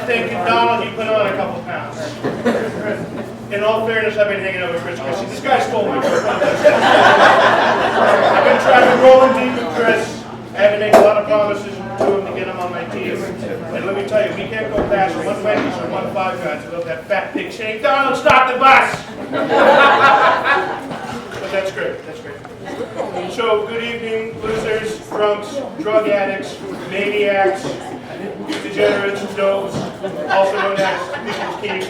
thinking Donald, you put on a couple pounds. In all fairness, I've been hanging out with Chris Christie. This guy stole my work. I've been trying to roll deep with Chris. I had to make a lot of promises to him to get him on my team. And let me tell you, we can't go past 120s or 1 Five Guys without that fat pig saying, Donald, stop the bus! But that's great, that's great. So, good evening, losers, drunks, drug addicts, maniacs, degenerates, dopes, also known as Keene.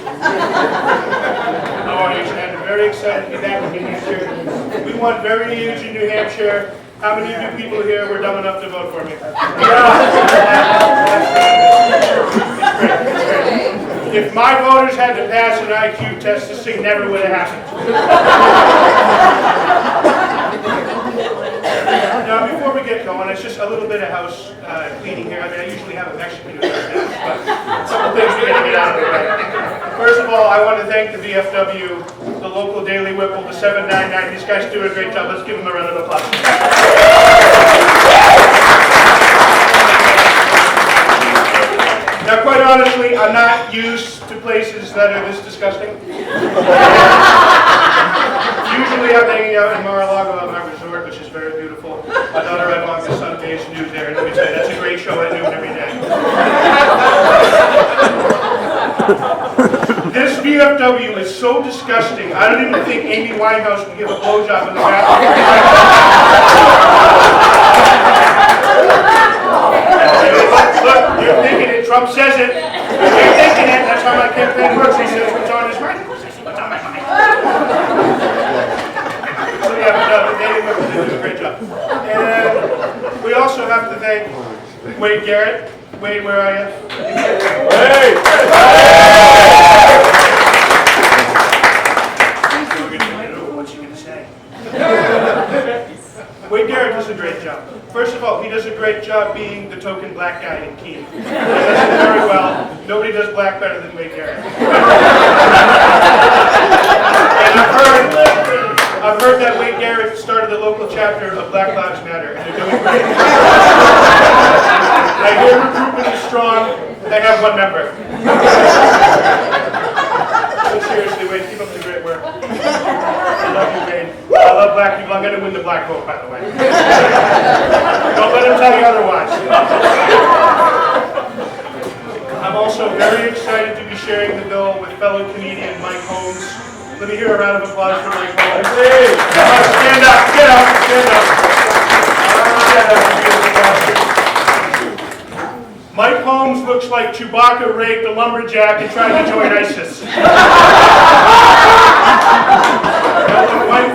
How are you? And I'm very excited to be back in New Hampshire. We won very huge in New Hampshire. How many of you people here were dumb enough to vote for me? If my voters had to pass an IQ test, this thing never would have happened. Now, before we get going, it's just a little bit of house cleaning here. I mean, I usually have a Mexican do this, but a couple things we got to get out of the way. First of all, I want to thank the VFW, the local Daily Whipple, the 799. These guys do a great job. Let's give them a round of applause. Now, quite honestly, I'm not used to places that are this disgusting. Usually I'm hanging out in Mar-a-Lago at my resort, which is very beautiful. My daughter Ivanka Sundays nude there, and let me tell you, that's a great show at noon every day. This VFW is so disgusting, I don't even think Amy Winehouse would give a blowjob in the bathroom. Look, you're thinking it, Trump says it. You're thinking it, that's how my campaign works. He says what's on his mind. What's on my mind? So yeah, but no, the Daily Whipple did do a great job. And we also have to thank Wade Garrett. Wade, where are you? Hey! What's he going to say? Wade Garrett does a great job. First of all, he does a great job being the token black guy in Keene. He does it very well. Nobody does black better than Wade Garrett. And I've heard that Wade Garrett started the local chapter of Black Lives Matter, and they're doing great. I hear recruitment is strong. They have 1 member. But seriously, Wade, keep up the great work. I love you, Wade. I love black people. I'm going to win the black vote, by the way. Don't let him tell you otherwise. I'm also very excited to be sharing the bill with fellow comedian Mike Holmes. Let me hear a round of applause for Mike Holmes. Hey. Stand up, get up, stand up. Mike Holmes looks like Chewbacca raped a lumberjack and tried to join ISIS.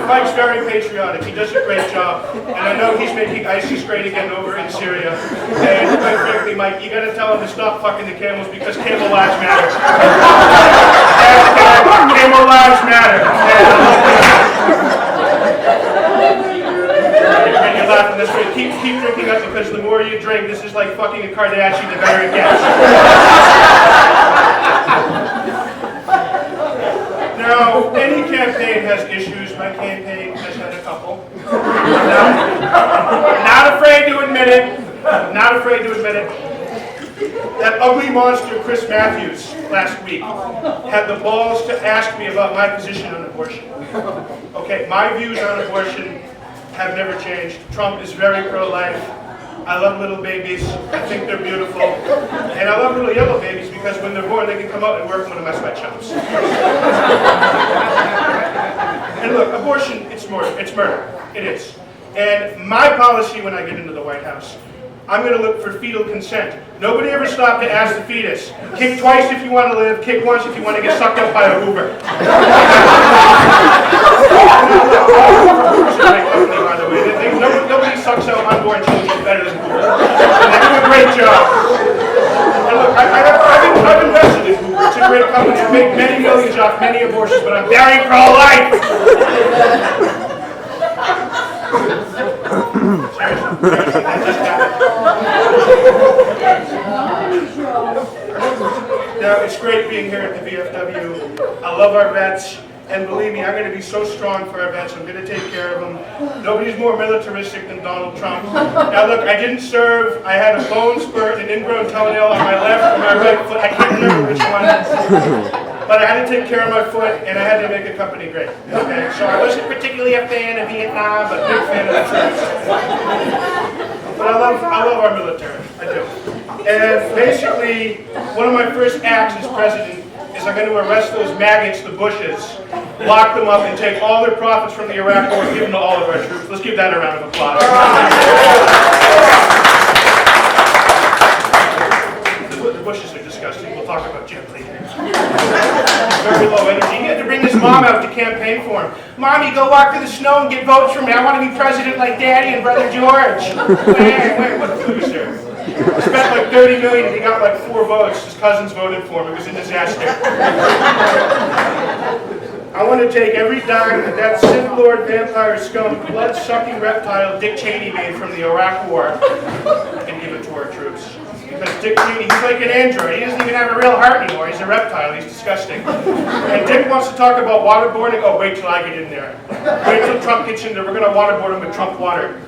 Mike's very patriotic. He does a great job. And I know he's making ISIS great again over in Syria. And quite frankly, Mike, you got to tell him to stop fucking the camels because camel lives matter. Camel lives matter. You're laughing this way. Keep drinking up because the more you drink, this is like fucking a Kardashian, the better it gets. Now, any campaign has issues. My campaign has had a couple. I'm not afraid to admit it. I'm not afraid to admit it. That ugly monster, Chris Matthews, last week, had the balls to ask me about my position on abortion. Okay, my views on abortion have never changed. Trump is very pro-life. I love little babies. I think they're beautiful. And I love little yellow babies because when they're born, they can come out and work in one of my sweatshops. And look, abortion, it's murder. It is. And my policy when I get into the White House, I'm going to look for fetal consent. Nobody ever stopped to ask the fetus. Kick twice if you want to live, kick once if you want to get sucked up by a Hoover. Hoovers are great company, by the way. Nobody sucks out unborn children better than Hoover. And they do a great job. And look, I've invested in Hoover. It's a great company. I've made many millions off many abortions, but I'm very pro-life. Seriously, that just happened. Now, it's great being here at the VFW. I love our vets. And believe me, I'm going to be so strong for our vets. I'm going to take care of them. Nobody's more militaristic than Donald Trump. Now look, I didn't serve. I had a bone spur and an ingrown toenail on my left and my right foot. I can't remember which one. But I had to take care of my foot, and I had to make a company great. Okay, so I wasn't particularly a fan of Vietnam, but a big fan of the troops. But I love our military. I do. And basically, one of my first acts as president is I'm going to arrest those maggots, the Bushes, lock them up, and take all their profits from the Iraq War and give them to all of our troops. Let's give that a round of applause. The Bushes are disgusting. We'll talk about Jim later. Very low energy. He had to bring his mom out to campaign for him. Mommy, go walk through the snow and get votes for me. I want to be president like Daddy and Brother George. Wait, what a loser. Spent like $30 million and he got like 4 votes. His cousins voted for him. It was a disaster. I want to take every dime that Sith Lord vampire scum, blood-sucking reptile Dick Cheney made from the Iraq War and give it to our troops. Because Dick Keene, he's like an android. He doesn't even have a real heart anymore. He's a reptile. He's disgusting. And Dick wants to talk about waterboarding. Oh, wait till I get in there. Wait till Trump gets in there. We're going to waterboard him with Trump water.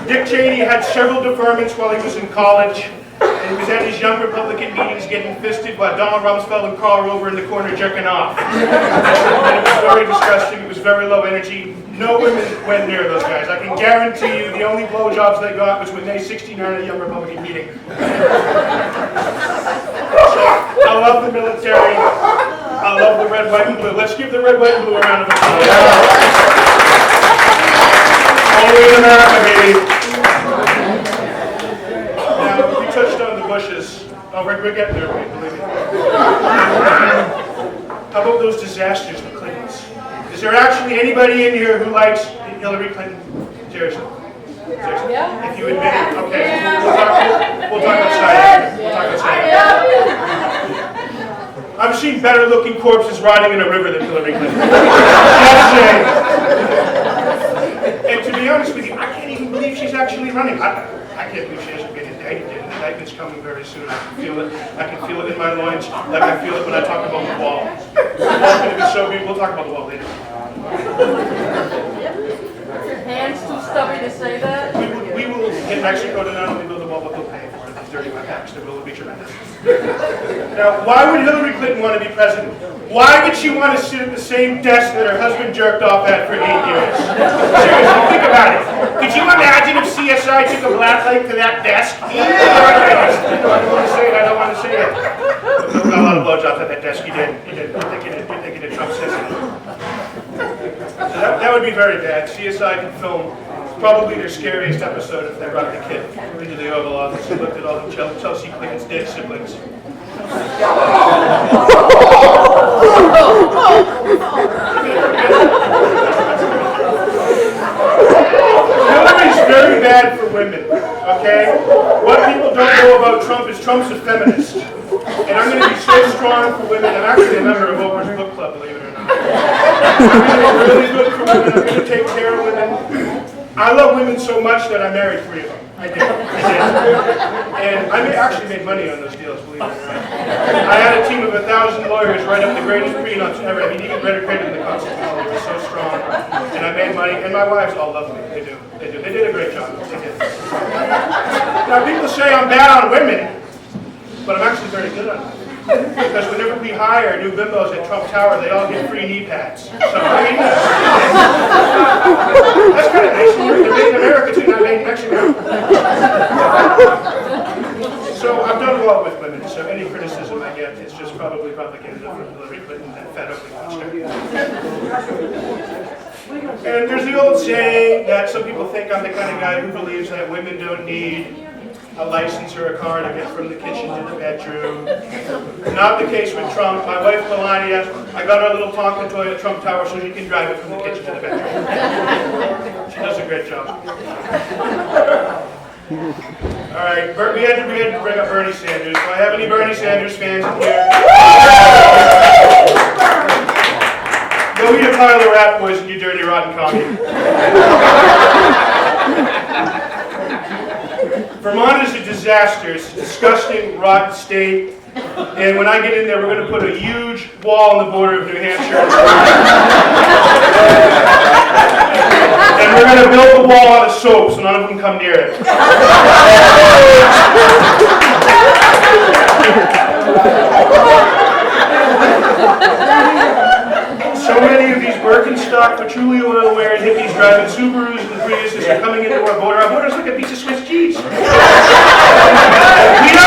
Dick Cheney had several deferments while he was in college. And he was at his young Republican meetings getting fisted while Donald Rumsfeld and Carl Rover in the corner jerking off. And it was very disgusting. It was very low energy. No women went near those guys. I can guarantee you the only blowjobs they got was when they 69 at a young Republican meeting. So, I love the military. I love the red, white, and blue. Let's give the red, white, and blue a round of applause. Only in America, baby. Now, we touched on the Bushes. Oh, we're getting there, believe me. How about those disasters, the Clintons? Is there actually anybody in here who likes Hillary Clinton? Seriously? Yeah. If you admit it, okay. We'll talk outside. We'll talk outside. I've seen better looking corpses rotting in a river than Hillary Clinton. And to be honest with you, I can't even believe she's actually running. I can't believe she hasn't been indicted. The indictment's coming very soon. I can feel it. I can feel it in my loins, like I feel it when I talk about the wall. The wall's going to be so big. We'll talk about the wall later. Your hand's too stubby to say that? We will in Mexico to not only build the wall, but we'll pay for it. These dirty bucks. It will be tremendous. Now, why would Hillary Clinton want to be president? Why would she want to sit at the same desk that her husband jerked off at for 8 years? Seriously, think about it. Could you imagine if CSI took a black light to that desk? I don't want to say it. I don't want to say it. But got a lot of blowjobs at that desk. He did. You're thinking of Trump says it. So that would be very bad. CSI could film probably their scariest episode if they brought the kid into the Oval Office and looked at all of Chelsea Clinton's dead siblings. Hillary's very bad for women, okay? What people don't know about Trump is Trump's a feminist. And I'm going to be so strong for women. I'm actually a member of Oprah's book club, believe it or not. I'm going to be really good for women. I'm going to take care of women. I love women so much that I married 3 of them. I did. And I actually made money on those deals, believe it or not. I had a team of 1,000 lawyers write up the greatest prenups ever. I mean, even better credit than the Constitution. It was so strong. And I made money. And my wives all love me. They do. They do. They did a great job. They did. Now, people say I'm bad on women, but I'm actually very good on them. Because whenever we hire new bimbos at Trump Tower, they all get free knee pads. So, I mean, that's kind of nice. They're made in America too, not made in Mexico. So I've done well with women, so any criticism I get is just probably propaganda from Hillary Clinton, that fat ugly monster. And there's the old saying that some people think I'm the kind of guy who believes that women don't need a license or a car to get from the kitchen to the bedroom. Not the case with Trump. My wife Melania, I got her a little Tonka toy at Trump Tower so she can drive it from the kitchen to the bedroom. She does a great job. All right, we had to bring up Bernie Sanders. Do I have any Bernie Sanders fans in here? Go eat a pile of rat poison, you dirty rotten commie. Vermont is a disaster. It's a disgusting, rotten state. And when I get in there, we're going to put a huge wall on the border of New Hampshire. And we're going to build the wall out of soap so none of them come near it. So many of these Birkenstock, patchouli oil wearing hippies driving Subarus and Priuses are coming into our border. Our border's like a piece of Swiss cheese. We don't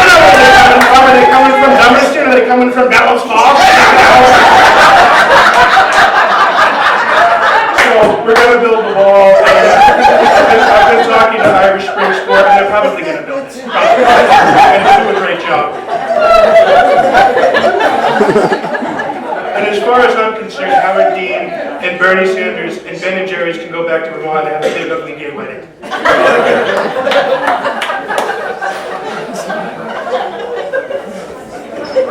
know where they're coming from. Are they coming from Dummerston? Are they coming from Bellows Falls? So we're going to build the wall. I've been talking to Irish Spring Sport, and they're probably going to build it. And they'll do a great job. And as far as I'm concerned, Howard Dean and Bernie Sanders and Ben and Jerry's can go back to Vermont and have a big ugly gay wedding.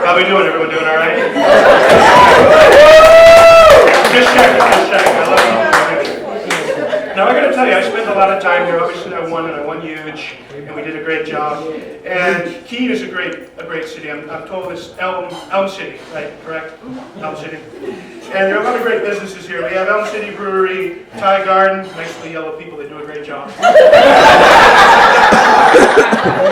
How we doing? Everyone doing all right? Just checking. I love you. Now I gotta tell you, I spent a lot of time here. Obviously I won huge, and we did a great job. And Keene is a great city. I'm told it's Elm City, right? Correct? Elm City. And there are a lot of great businesses here. We have Elm City Brewery, Thai Garden, nicely yellow people, they do a great job.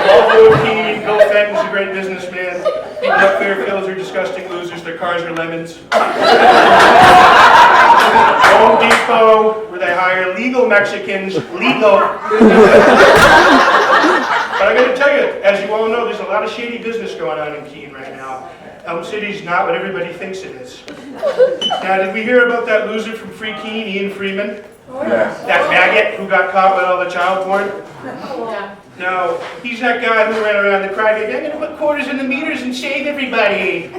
Although Keene, Bill Fenton's a great businessman. People up Fairfields are disgusting losers, their cars are lemons. Home Depot, where they hire legal Mexicans, legal. But I gotta tell you, as you all know, there's a lot of shady business going on in Keene right now. Elm City's not what everybody thinks it is. Now, did we hear about that loser from Free Keene, Ian Freeman? That maggot who got caught with all the child porn? No, he's that guy who ran around and cried, I'm gonna put quarters in the meters and save everybody.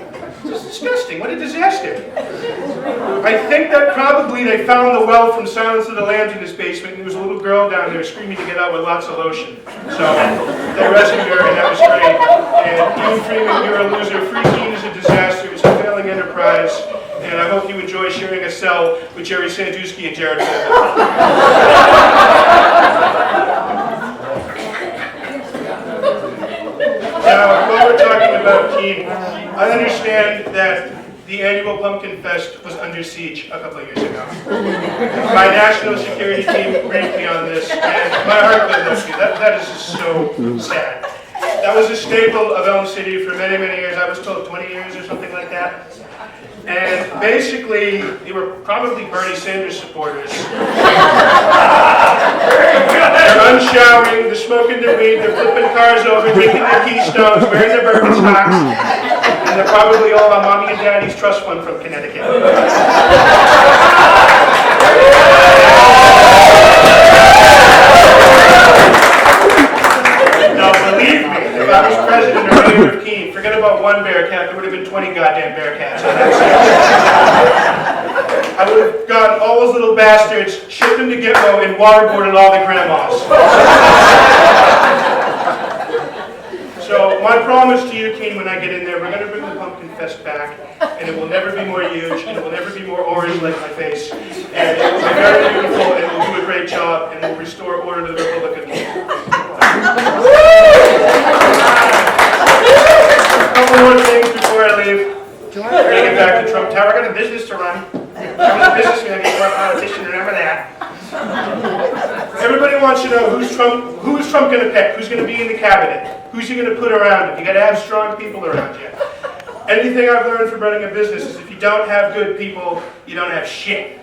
It's disgusting, what a disaster. I think that probably they found the well from Silence of the Lambs in his basement, and there was a little girl down there screaming to get out with lots of lotion. So they rescued her, and that was great. And Ian Freeman, you're a loser. Free Keene is a disaster. It's a failing enterprise. And I hope you enjoy sharing a cell with Jerry Sandusky and Jared Goldberg. Now, while we're talking about Keene, I understand that the annual Pumpkin Fest was under siege a couple of years ago. My national security team briefed me on this, and my heart goes out to you. That is just so sad. That was a staple of Elm City for many, many years. I was told 20 years or something like that. And basically, they were probably Bernie Sanders supporters. They're unshowering, they're smoking their weed, they're flipping cars over, drinking their Keystones, wearing their Birkenstocks, and they're probably all on Mommy and Daddy's trust fund from Connecticut. Now, believe me, if I was president or mayor of Keene, forget about one Bearcat, there would have been 20 goddamn Bearcats on that side. I would have gotten all those little bastards, shipped them to Gitmo, and waterboarded all the grandmas. So my promise to you, Keene, when I get in there, we're going to bring the Pumpkin Fest back, and it will never be more huge, and it will never be more orange like my face, and it will be very beautiful, and it will do a great job, and it will restore order to the Republic of Keene. A couple more things before I leave. We're going to get back to Trump Tower. I got a business to run. I was a businessman, I get more politician, remember that. Everybody wants to know who is Trump going to pick? Who's going to be in the cabinet? Who's he going to put around him? You got to have strong people around you. Anything I've learned from running a business is if you don't have good people, you don't have shit.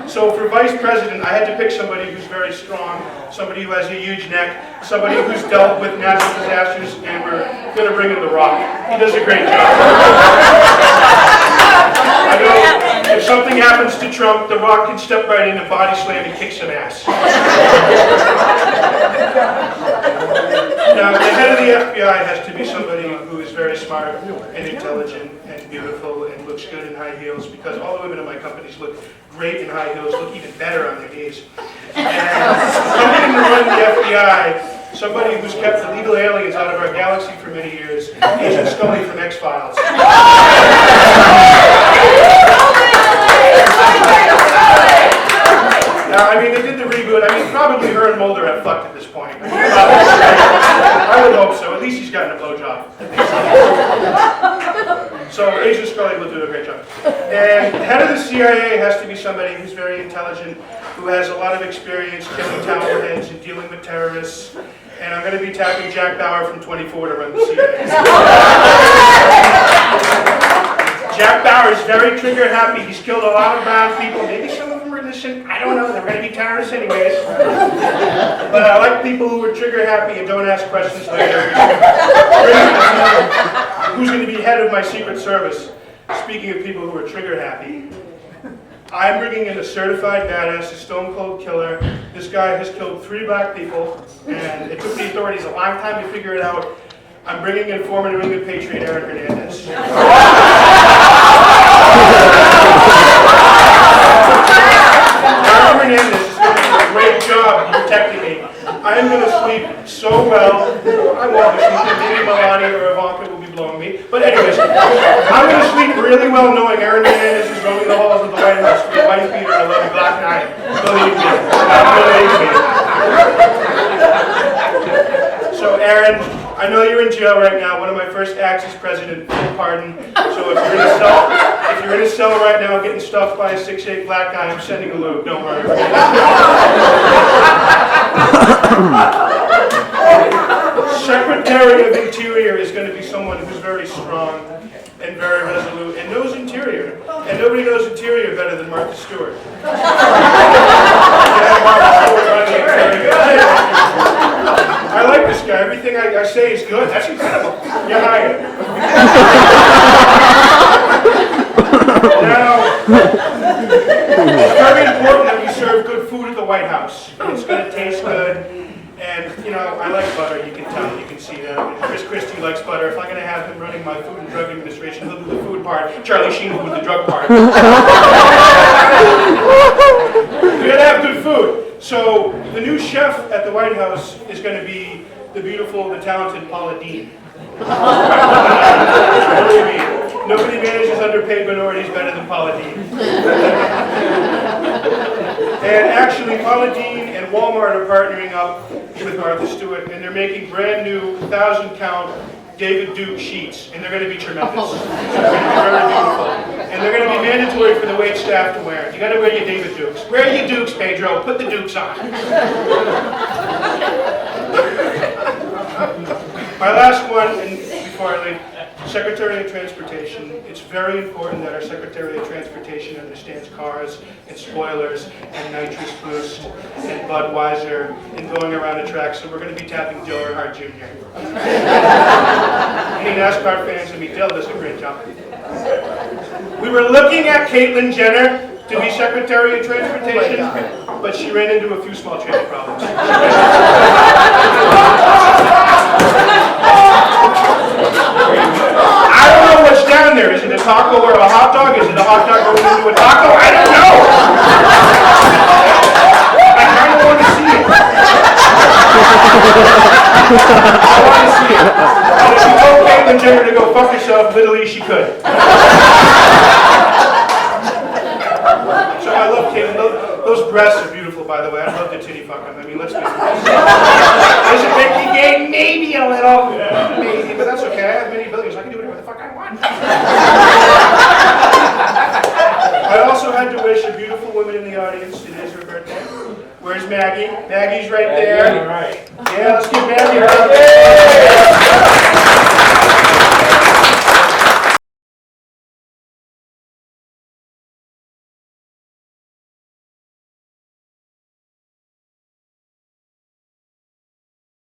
So for vice president, I had to pick somebody who's very strong, somebody who has a huge neck, somebody who's dealt with natural disasters, and we're going to bring in The Rock. He does a great job. I know if something happens to Trump, The Rock can step right in and body slam and kick some ass. Now, the head of the FBI has to be somebody who is very smart and intelligent and beautiful and looks good in high heels, because all the women in my companies look great in high heels, look even better on their knees. And somebody to run the FBI, somebody who's kept illegal aliens out of our galaxy for many years, Agent Scully from X-Files. Now, I mean, they did the reboot. I mean, probably her and Mulder have fucked at this point. I would hope so. At least he's gotten a blowjob. great job. And head of the CIA has to be somebody who's very intelligent, who has a lot of experience killing tower heads and dealing with terrorists. And I'm going to be tapping Jack Bauer from 24 to run the CIA. Jack Bauer is very trigger happy. He's killed a lot of brown people. Maybe some of them are innocent. I don't know. They're going to be terrorists anyways. But I like people who are trigger happy and don't ask questions later. Who's going to be head of my Secret Service? Speaking of people who are trigger happy, I'm bringing in a certified badass, a stone cold killer. This guy has killed 3 black people, and it took the authorities a long time to figure it out. I'm bringing in former New England Patriot Aaron Hernandez. Aaron Hernandez is going to do a great job protecting me. I am going to sleep so well. I won't be sleeping. Maybe Melania or Ivanka will be blowing me. But anyways, I'm going to sleep really well knowing Aaron Hernandez is roaming the halls of the White House with a white beater and a lovely black eye. Believe me. Believe me. So Aaron, I know you're in jail right now. One of my first acts as president, full pardon. So if you're in a cell right now getting stuffed by a 6'8" black guy, I'm sending a lube. Don't worry. Secretary of Interior is going to be someone who's very strong and very resolute and knows Interior. And nobody knows Interior better than Martha Stewart. I like this guy. Everything I say is good. That's incredible. You're hired. Now, it's very important that we serve good food at the White House. It's going to taste good. And, you know, I like butter. You can tell. You can see that. Chris Christie likes butter. If I'm going to have him running my Food and Drug Administration, he'll do the food part. Charlie Sheen will do the drug part. We're going to have good food. So the new chef at the White House is going to be the beautiful, the talented Paula Deen. Believe me, nobody manages underpaid minorities better than Paula Deen. And actually, Paula Deen and Walmart are partnering up with Martha Stewart, and they're making brand new 1,000-count David Duke sheets, and they're going to be tremendous. They're going to be very beautiful. And they're going to be mandatory for the wait staff to wear. You got to wear your David Dukes. Wear your Dukes, Pedro. Put the Dukes on. My last one, and before I leave, Secretary of Transportation. It's very important that our Secretary of Transportation understands cars and spoilers and nitrous boost and Budweiser and going around a track, so we're going to be tapping Dale Earnhardt Jr. Any NASCAR fans and me, Dale does a great job. We were looking at Caitlyn Jenner to be Secretary of Transportation, but she ran into a few small traffic problems. I don't know what's down there. Is it a taco or a hot dog? Is it a hot dog going into a taco? I don't know. I kind of want to see it. I want to see it. And if she told Caitlyn Jenner to go fuck herself, literally she could. So I love Caitlyn. Those breasts are beautiful, by the way. I'd love to titty fuck them. I mean, let's be honest. Does it make me gay? Maybe a little. Maybe, but that's okay. I have many billions. I can do whatever the fuck I want. I also had to wish a beautiful woman in the audience. It is her birthday. Where's Maggie? Maggie's right there. All right. Yeah, let's give Maggie a round of